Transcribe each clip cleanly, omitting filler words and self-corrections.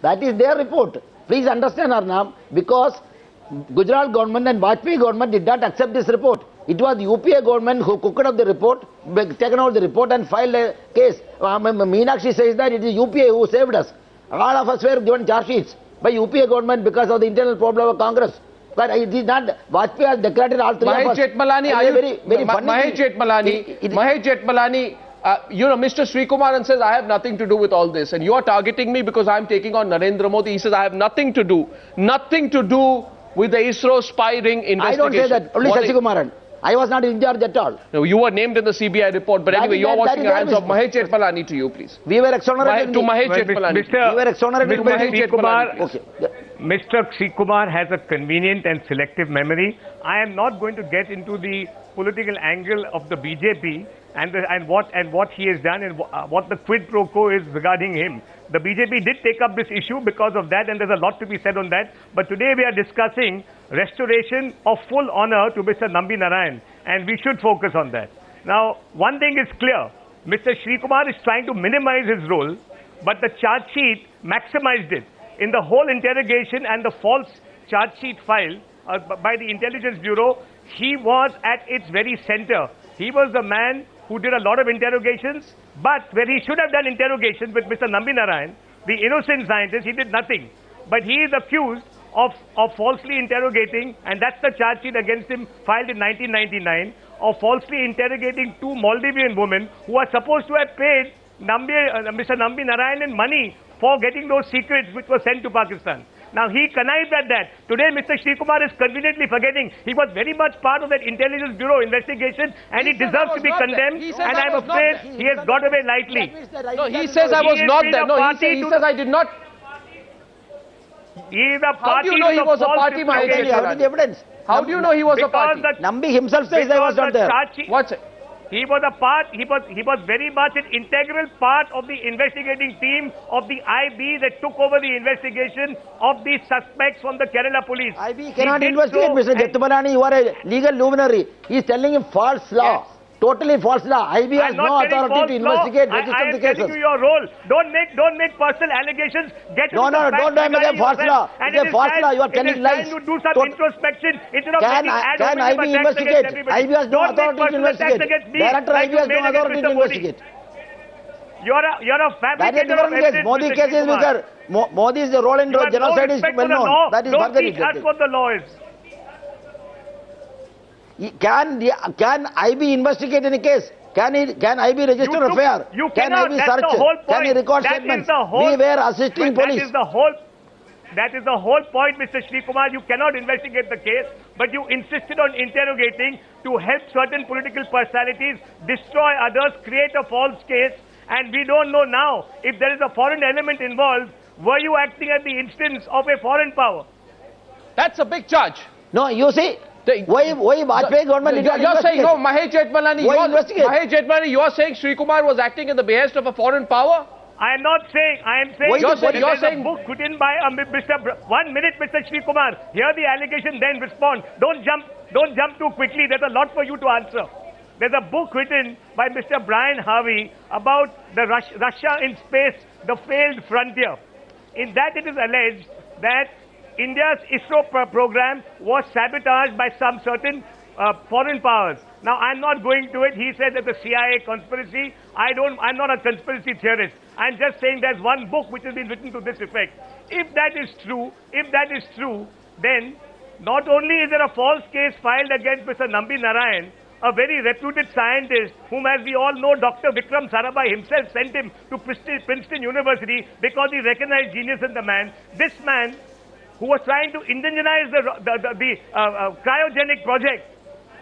That is their report. Please understand, Arnab, because Gujarat government and Vajpayee government did not accept this report. It was the UPA government who cooked up the report, taken out the report and filed a case. Meenakshi says that it is UPA who saved us. All of us were given charge sheets by UPA government because of the internal problem of Congress. But it is not, Vajpayee has declared all three Mahesh of us. Jethmalani, Mahesh Jethmalani, Mr. Sreekumaran says, I have nothing to do with all this. And you are targeting me because I am taking on Narendra Modi. He says, I have nothing to do with the ISRO spy ring investigation. I don't say that, only Sreekumaran. I was not in charge at all. No, you were named in the CBI report, but anyway, you are washing your hands off. Mahesh Jethmalani to you, please. We were exonerated. To Mahesh Jethmalani. We were exonerated. Mr. Sreekumar has a convenient and selective memory. I am not going to get into the political angle of the BJP and what he has done and what the quid pro quo is regarding him. The BJP did take up this issue because of that, and there's a lot to be said on that. But today we are discussing restoration of full honor to Mr. Nambi Narayanan, and we should focus on that. Now, one thing is clear. Mr. Sreekumar is trying to minimize his role, but the charge sheet maximized it. In the whole interrogation and the false charge sheet file by the Intelligence Bureau, he was at its very center. He was the man who did a lot of interrogations, but where he should have done interrogations with Mr. Nambi Narayanan, the innocent scientist, he did nothing. But he is accused of falsely interrogating, and that's the charge sheet against him filed in 1999, of falsely interrogating two Maldivian women who are supposed to have paid Mr. Nambi Narayanan money for getting those secrets which were sent to Pakistan. Now, he connived at that. Today, Mr. Sreekumar is conveniently forgetting he was very much part of that Intelligence Bureau investigation, and he deserves to be condemned, and I'm afraid he has got away lightly. No, he says I was not there. No, he says I did not. He is a party. How do you know he was a party, Mahesh? How is the evidence? How do you know he was a party? Nambi himself says I was not there. What's it? He was a part, he was very much an integral part of the investigating team of the IB that took over the investigation of the suspects from the Kerala police. IB cannot investigate, Mr. Jethmalani. You are a legal luminary. He is telling him false law. Yes. Totally false law. IB has no authority to investigate, register the cases. I am telling you your role. Don't make personal allegations. Get don't make a false law. It's a false law. You are telling lies. You do some introspection instead of can IB investigate? IB has no authority to investigate. Director IB has no authority to investigate. You're a fabricator of evidence. Modi case is bigger. Modi's role in genocide is well known. That is further rejected. Don't teach us what the law is. Can IB investigate any case? Can IB register a FIR? Can IB search? Can he record statements? We were assisting police. That is the whole point, Mr. Sreekumar. You cannot investigate the case, but you insisted on interrogating to help certain political personalities destroy others, create a false case, and we don't know now if there is a foreign element involved. Were you acting at the instance of a foreign power? That's a big charge. No, you see. Why Vajpayee government did not investigate? You're saying, no, Mahesh Jethmalani, Mahesh Jethmalani, you are saying Sreekumar was acting in the behest of a foreign power? I am not saying, I am saying you're saying a book written by Mr. 1 minute, Mr. Sreekumar. Hear the allegation, then respond. Don't jump too quickly. There's a lot for you to answer. There's a book written by Mr. Brian Harvey about the Russia in space, the failed frontier. In that it is alleged that India's ISRO program was sabotaged by some certain foreign powers. Now, I'm not going to it. He said that the CIA conspiracy. I'm not a conspiracy theorist. I'm just saying there's one book which has been written to this effect. If that is true, then not only is there a false case filed against Mr. Nambi Narayanan, a very reputed scientist whom, as we all know, Dr. Vikram Sarabhai himself sent him to Princeton University because he recognized genius in the man. This man, who was trying to indigenize the cryogenic project,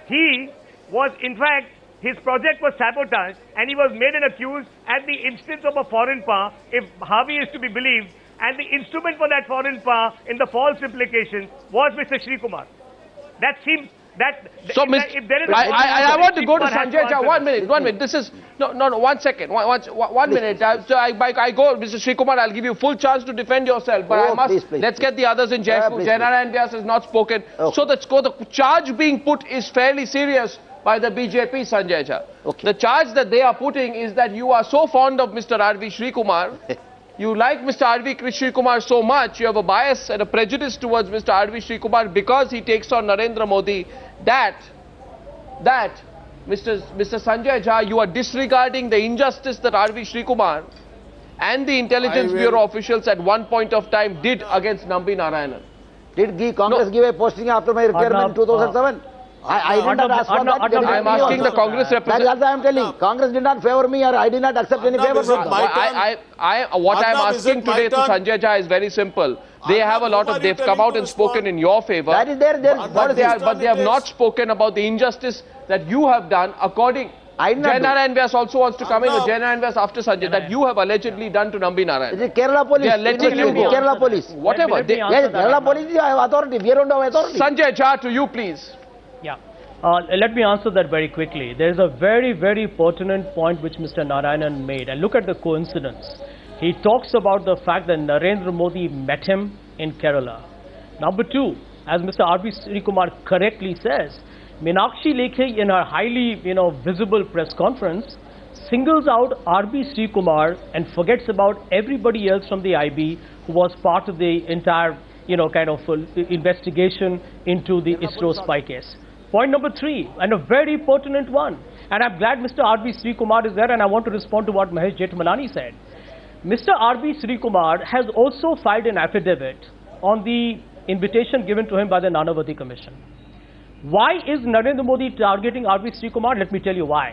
he was, in fact, his project was sabotaged and he was made an accused at the instance of a foreign power, if Harvey is to be believed, and the instrument for that foreign power in the false implication was Mr. Sreekumar. That seems... So, I want to go to Sanjay Jha. 1 minute. This is no. 1 second. One minute. I go, Mr. Sreekumar. I'll give you full chance to defend yourself. But I must. Let's get the others in. Jaynarayan Vyas has not spoken. So the charge being put is fairly serious by the BJP, Sanjay Jha. The charge that they are putting is that you are so fond of Mr. R.V. Sreekumar you like Mr. R.V. Sreekumar so much, you have a bias and a prejudice towards Mr. R.V. Sreekumar because he takes on Narendra Modi, that Mr. Sanjay Jha, you are disregarding the injustice that R.V. Sreekumar and the Intelligence Bureau officials at one point of time did against Nambi Narayanan. Did Congress give a posting after my retirement in 2007? I did not ask for that. I am asking the Congress representative. That is also I am telling. Congress did not favor me, or I did not accept any favor from them. What I am asking today to Sanjay Jha is very simple. They have a lot of, they've come out and spoken in your favor. That is their but they have not spoken about the injustice that you have done according. Jaynarayan Vyas also wants to come in with Jaynarayan Vyas after Sanjay, that you have allegedly done to Nambi Narayanan. It is Kerala police. They are letting you go. Kerala police. Whatever. Yes, Kerala police have authority. We don't have authority. Sanjay Jha, to you please. Yeah. Let me answer that very quickly. There is a very, very pertinent point which Mr. Narayanan made. And look at the coincidence. He talks about the fact that Narendra Modi met him in Kerala. Number two, as Mr. R.V. Sreekumar correctly says, Meenakshi Lekhi in her highly, visible press conference singles out R.V. Sreekumar and forgets about everybody else from the IB who was part of the entire, investigation into the ISRO spy case. Point number three, and a very pertinent one, and I'm glad Mr. R.V. Sreekumar is there, and I want to respond to what Mahesh Jethmalani said. Mr. R.V. Sreekumar has also filed an affidavit on the invitation given to him by the Nanavati Commission. Why is Narendra Modi targeting R.V. Sreekumar? Let me tell you why.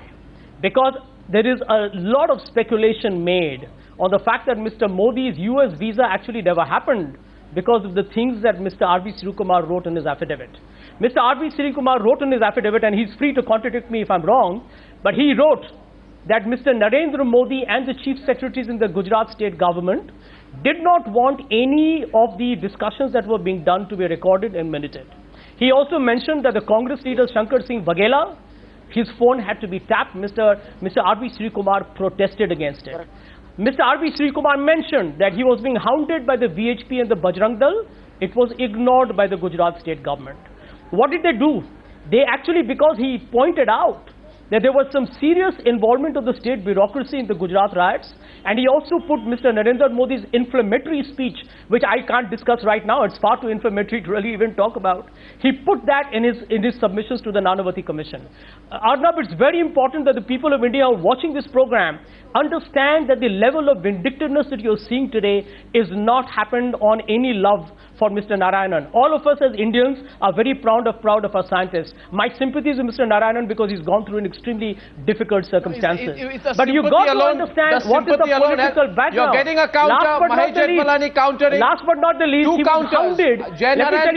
Because there is a lot of speculation made on the fact that Mr. Modi's US visa actually never happened because of the things that Mr. R.V. Sreekumar wrote in his affidavit. Mr. R.V. Sreekumar wrote in his affidavit, and he's free to contradict me if I'm wrong, but he wrote that Mr. Narendra Modi and the chief secretaries in the Gujarat state government did not want any of the discussions that were being done to be recorded and minuted. He also mentioned that the Congress leader Shankar Singh Vaghela, his phone had to be tapped. Mr. R.V. Sreekumar protested against it. Mr. R.V. Sreekumar mentioned that he was being hounded by the VHP and the Bajrang Dal. It was ignored by the Gujarat state government. What did they do? They actually, because he pointed out that there was some serious involvement of the state bureaucracy in the Gujarat riots, and he also put Mr. Narendra Modi's inflammatory speech, which I can't discuss right now, it's far too inflammatory to really even talk about. He put that in his submissions to the Nanavati Commission. Arnab, it's very important that the people of India who are watching this program understand that the level of vindictiveness that you're seeing today is not happened on any love for Mr. Narayanan. All of us as Indians are very proud of our scientists. My sympathies with Mr. Narayanan because he's gone through in extremely difficult circumstances. But you've got to understand what is the political background. You're getting a counter, Mahesh Jethmalani countering. Last but not the least, he was hounded. Jaynarayan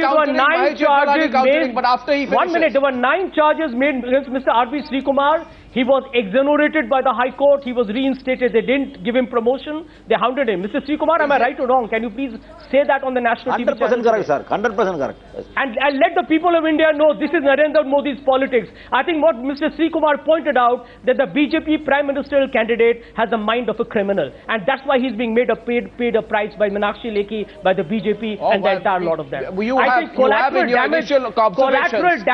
countering, but after he finishes. 1 minute, there were 9 charges made against Mr. R.V. Sreekumar. He was exonerated by the High Court. He was reinstated. They didn't give him promotion. They hounded him. Mr. Sreekumar, am I right or wrong? Can you please say that on the national TV channel? 100% correct, sir. 100% correct. Yes. And let the people of India know this is Narendra Modi's politics. I think what Mr. Sreekumar pointed out, that the BJP Prime Ministerial candidate has the mind of a criminal. And that's why he's being paid a price by Meenakshi Lekhi, by the BJP, and the entire lot of them. You have in your initial observations.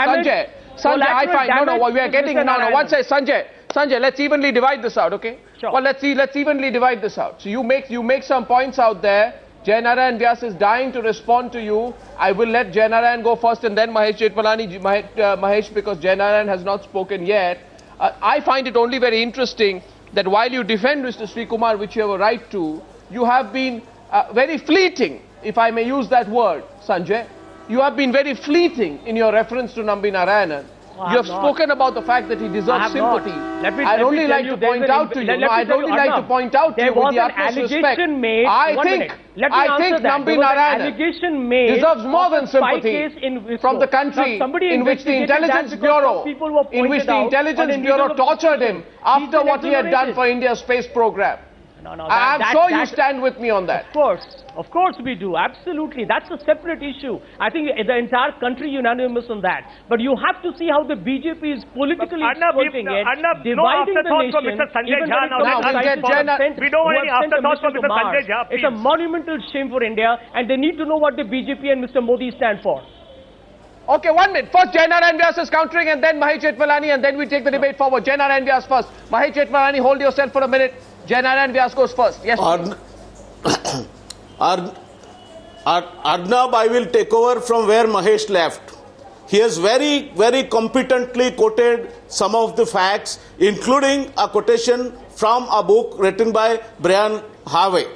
Sanjay, I find, we are getting, one say, Sanjay, let's evenly divide this out, okay? Sure. Well, let's evenly divide this out. So you make some points out there. Jaynarayan Vyas is dying to respond to you. I will let Jaynarayan go first and then Mahesh Jethmalani, Mahesh, because Jaynarayan has not spoken yet. I find it only very interesting that while you defend Mr. Sreekumar, which you have a right to, you have been very fleeting, if I may use that word, Sanjay. You have been very fleeting in your reference to Nambi Narayanan. You have spoken about the fact that he deserves sympathy. I'd only like to point out to you, with the utmost respect, I think Nambi Narayanan deserves more than sympathy from the country in which the Intelligence Bureau tortured him after what he had done for India's space program. I'm sure you stand with me on that. Of course we do, absolutely. That's a separate issue. I think the entire country unanimous on that. But you have to see how the BJP is politically exploiting it, dividing the nation. Mr. Sanjay Jha, we don't want any afterthoughts from Mr. Sanjay Jha, it's a monumental shame for India, and they need to know what the BJP and Mr. Modi stand for. Okay, 1 minute. First, Jaynarayan Vyas is countering, and then Mahesh Jethmalani, and then we take the debate forward. Jaynarayan Vyas first. Mahesh Jethmalani, hold yourself for a minute. Jaynarayan Vyas goes first. Yes, Arnab, I will take over from where Mahesh left. He has very, very competently quoted some of the facts, including a quotation from a book written by Brian Harvey.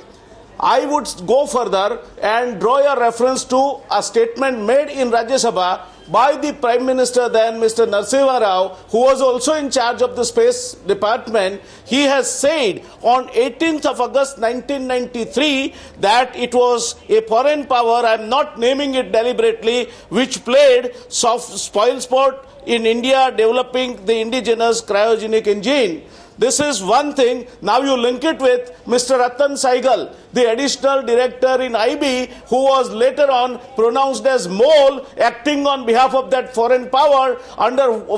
I would go further and draw a reference to a statement made in Rajya Sabha by the Prime Minister then, Mr. Narasimha Rao, who was also in charge of the Space Department. He has said on 18th of August 1993 that it was a foreign power, I am not naming it deliberately, which played spoilsport in India developing the indigenous cryogenic engine. This is one thing. Now you link it with Mr. Ratan Saigal, the additional director in IB, who was later on pronounced as mole, acting on behalf of that foreign power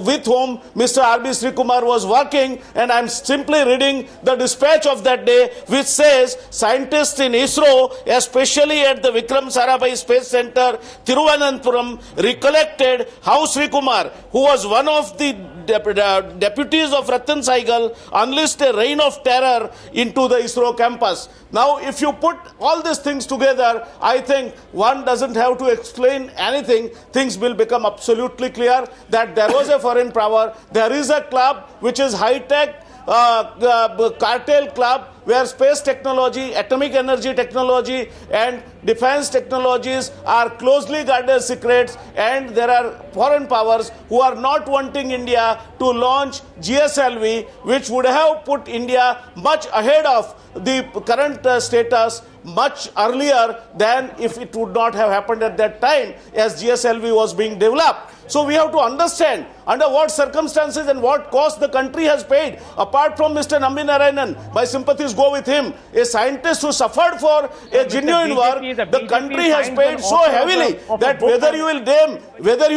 with whom Mr. B Sreekumar was working. And I'm simply reading the dispatch of that day, which says scientists in ISRO, especially at the Vikram Sarabhai Space Center, Thiruvananthapuram, recollected how Sreekumar, who was one of the deputies of Ratan Saigal, unleashed a reign of terror into the ISRO campus. Now, if you put all these things together, I think one doesn't have to explain anything. Things will become absolutely clear that there was a foreign power. There is a club which is high-tech cartel club where space technology, atomic energy technology and defense technologies are closely guarded secrets, and there are foreign powers who are not wanting India to launch GSLV, which would have put India much ahead of the current status much earlier than if it would not have happened at that time as GSLV was being developed. So we have to understand under what circumstances and what cost the country has paid. Apart from Mr. Nambi Narayanan, my sympathies go with him, a scientist who suffered for a genuine work, the country has paid so heavily that whether you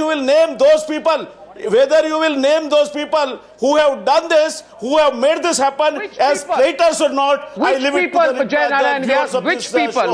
will name those people who have done this, who have made this happen as traitors or not, I leave it to the Jaynarayan Vyas,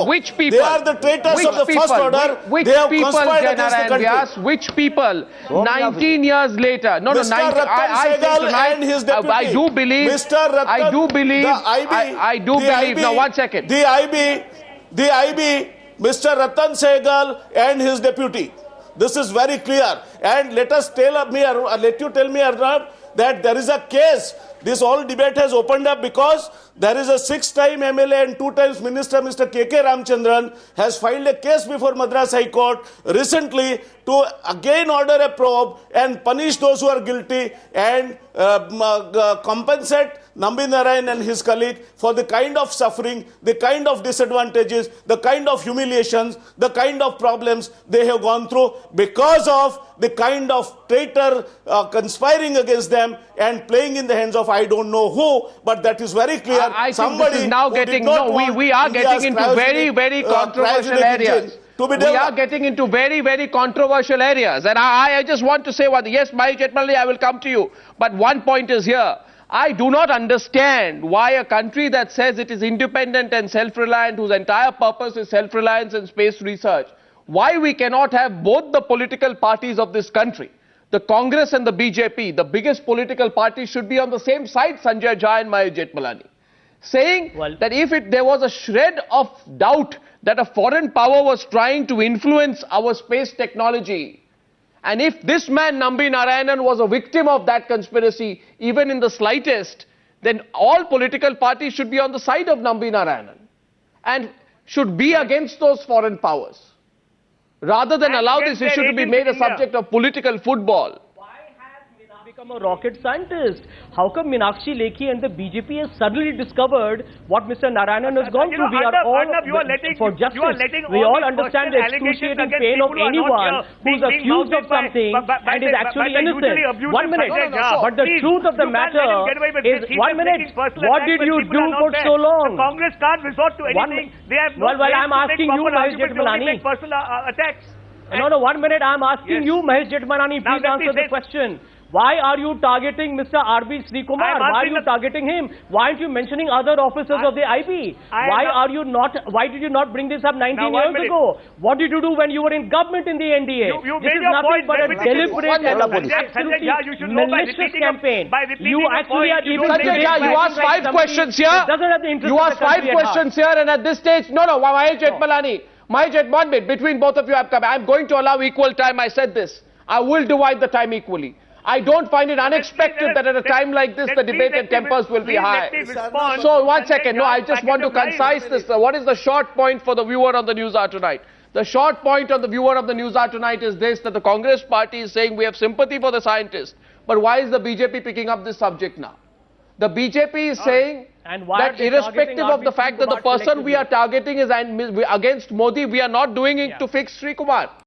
which people? They are the traitors of the first order. They have conspired against the country. Vyas, which people? 19 years later. No, Mr. Ratan Saigal and his deputy. I do believe. Mr. Ratan, I do believe. I do believe. Now, 1 second. The IB, Mr. Ratan Saigal and his deputy. This is very clear. And let you tell me, Arnab, that there is a case. This whole debate has opened up because there is a 6-time MLA and 2 times Minister, Mr. K.K. Ramchandran, has filed a case before Madras High Court recently to again order a probe and punish those who are guilty and compensate Nambi Narayan and his colleague for the kind of suffering, the kind of disadvantages, the kind of humiliations, the kind of problems they have gone through because of the kind of traitor conspiring against them and playing in the hands of I don't know who, but that is very clear. I think this is now getting, we are getting into very, very controversial areas. We are getting into very, very controversial areas. And I just want to say yes, Mahesh Jethmalani, I will come to you. But one point is here. I do not understand why a country that says it is independent and self-reliant, whose entire purpose is self-reliance and space research, why we cannot have both the political parties of this country, the Congress and the BJP, the biggest political parties, should be on the same side, Sanjay Jha and Mahesh Jethmalani, saying that if there was a shred of doubt that a foreign power was trying to influence our space technology, and if this man Nambi Narayanan was a victim of that conspiracy, even in the slightest, then all political parties should be on the side of Nambi Narayanan and should be against those foreign powers, rather than allow this issue to be made a subject of political football. Become a rocket scientist. How come Meenakshi Lekhi and the BJP has suddenly discovered what Mr. Narayanan has gone through? We are all for justice. We all understand the excruciating pain of anyone who is accused of something and is actually innocent. 1 minute. But the truth of the matter is, 1 minute, what did you do for so long? Congress can't resort to anything. Well, I'm asking you, Mahesh Jethmalani. Personal attacks. No, 1 minute, I'm asking you, Mahesh Jethmalani, please answer the question. Why are you targeting Mr. RB Sreekumar? Why are you targeting him? Why aren't you mentioning other officers of the IB? Why did you not bring this up 19 years ago? What did you do when you were in government in the NDA? This is nothing but a deliberate and absolutely malicious campaign. You actually are even Sanjay Jha, you asked 5 questions here. You asked 5 questions here, and at this stage, no, Mahesh Jethmalani. Mahesh Jethmalani, 1 minute, between both of you, I'm going to allow equal time. I said this. I will divide the time equally. I don't find it unexpected that at a time like this, the debate and tempers will be high. So, 1 second. No, I just want to concise this. What is the short point for the viewer of the Newshour tonight? The short point of the viewer of the Newshour tonight is this, that the Congress party is saying we have sympathy for the scientists. But why is the BJP picking up this subject now? The BJP is saying that irrespective of the fact that the person we are targeting is against Modi, we are not doing it to fix Sreekumar.